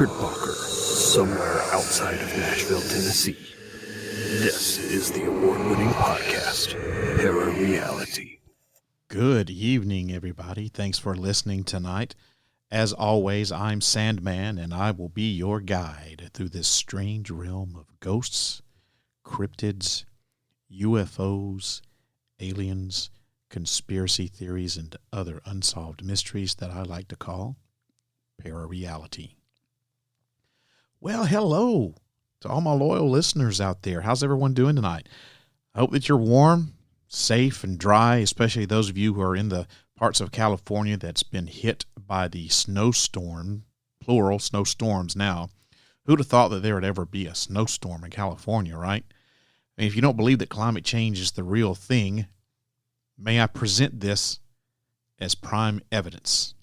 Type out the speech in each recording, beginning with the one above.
secret bunker somewhere outside of Nashville, Tennessee. This is the award-winning podcast, ParaReality. Good evening, everybody. Thanks for listening tonight. As always, I'm Sandman, and I will be your guide through this strange realm of ghosts, cryptids, UFOs, aliens, conspiracy theories, and other unsolved mysteries that I like to call ParaReality. Well, hello to all my loyal listeners out there. How's everyone doing tonight? I hope that you're warm, safe, and dry, especially those of you who are in the parts of California that's been hit by the snowstorm, plural snowstorms now. Who'd have thought that there would ever be a snowstorm in California, right? I mean, if you don't believe that climate change is the real thing, may I present this as prime evidence.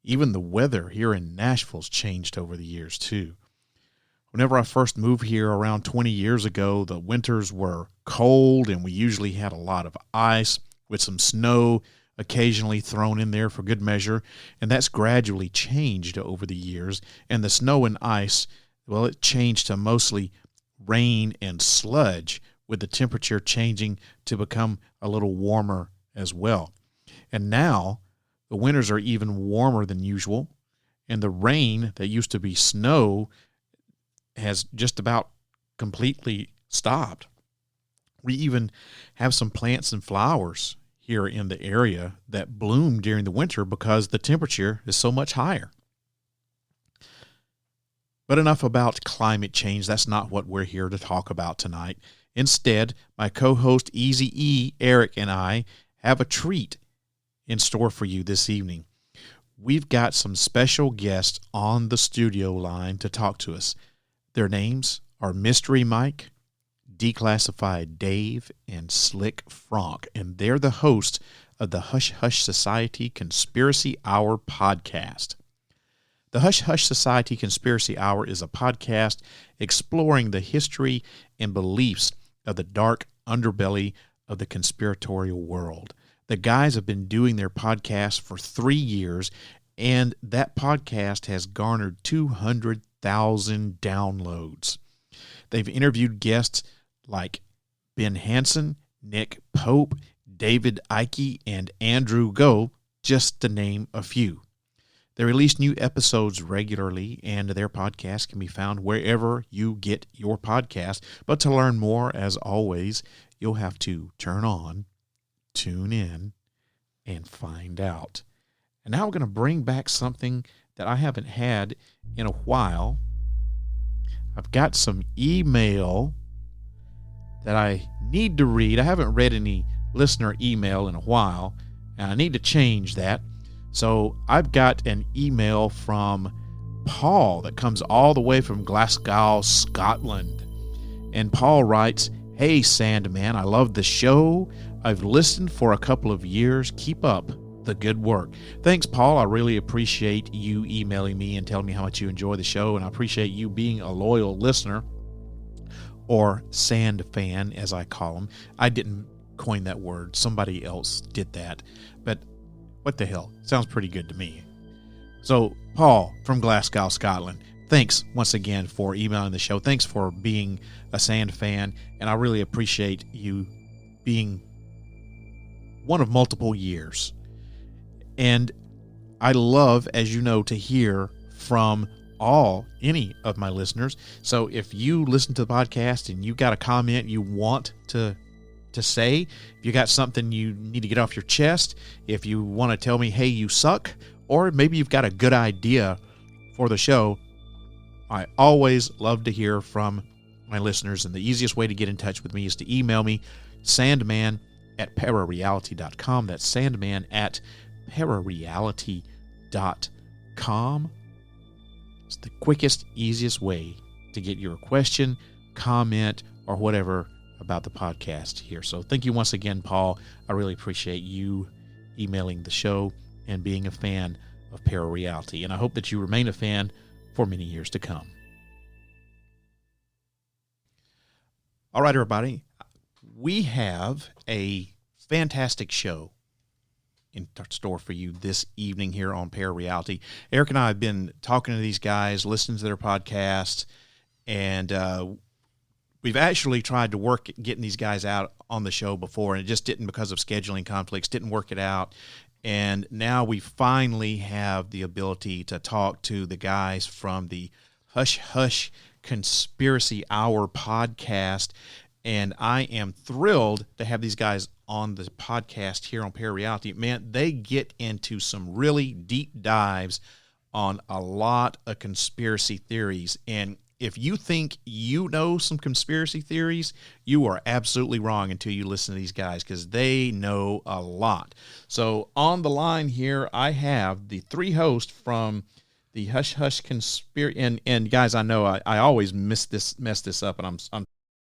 Even the weather here in Nashville's changed over the years, too. Whenever I first moved here around 20 years ago, the winters were cold and we usually had a lot of ice with some snow occasionally thrown in there for good measure, and that's gradually changed over the years. And the snow and ice, well, it changed to mostly rain and sludge, with the temperature changing to become a little warmer as well. And now the winters are even warmer than usual, and the rain that used to be snow has just about completely stopped. We even have some plants and flowers here in the area that bloom during the winter because the temperature is so much higher. But enough about climate change. That's not what we're here to talk about tonight. Instead, my co-host Easy E, Eric, and I have a treat in store for you this evening. We've got some special guests on the studio line to talk to us. Their names are Mystery Mike, Declassified Dave, and Slick Franc, and they're the hosts of the Hush Hush Society Conspiracy Hour podcast. The Hush Hush Society Conspiracy Hour is a podcast exploring the history and beliefs of the dark underbelly of the conspiratorial world. The guys have been doing their podcast for 3 years, and that podcast has garnered 200,000 downloads. They've interviewed guests like Ben Hansen, Nick Pope, David Icke, and Andrew Go, just to name a few. They release new episodes regularly, and their podcast can be found wherever you get your podcast. But to learn more, as always, you'll have to turn on, tune in, and find out. And now we're going to bring back something that I haven't had in a while. I've got some email that I need to read. I haven't read any listener email in a while, and I need to change that. So I've got an email from Paul that comes all the way from Glasgow, Scotland. And Paul writes, "Hey, Sandman, I love the show. I've listened for a couple of years. Keep up the good work." Thanks, Paul. I really appreciate you emailing me and telling me how much you enjoy the show, and I appreciate you being a loyal listener, or Sand fan, as I call them. I didn't coin that word. Somebody else did that. But what the hell? Sounds pretty good to me. So, Paul from Glasgow, Scotland, thanks once again for emailing the show. Thanks for being a Sand fan, and I really appreciate you being one of multiple years. And I love, as you know, to hear from any of my listeners. So if you listen to the podcast and you got a comment you want to say, if you got something you need to get off your chest, if you want to tell me, hey, you suck, or maybe you've got a good idea for the show, I always love to hear from my listeners. And the easiest way to get in touch with me is to email me, sandman@parareality.com. That's sandman@parareality.com. It's the quickest, easiest way to get your question, comment, or whatever about the podcast here. So thank you once again, Paul. I really appreciate you emailing the show and being a fan of ParaReality. And I hope that you remain a fan for many years to come. All right, everybody. We have a fantastic show in store for you this evening here on ParaReality. Eric and I have been talking to these guys, listening to their podcasts, and we've actually tried to work at getting these guys out on the show before, and it just didn't because of scheduling conflicts, didn't work it out. And now we finally have the ability to talk to the guys from the Hush Hush Conspiracy Hour podcast. And I am thrilled to have these guys on the podcast here on ParaReality. Man, they get into some really deep dives on a lot of conspiracy theories. And if you think you know some conspiracy theories, you are absolutely wrong until you listen to these guys, because they know a lot. So on the line here, I have the three hosts from the Hush Hush Conspiracy. And guys, I know I always mess this up, and I'm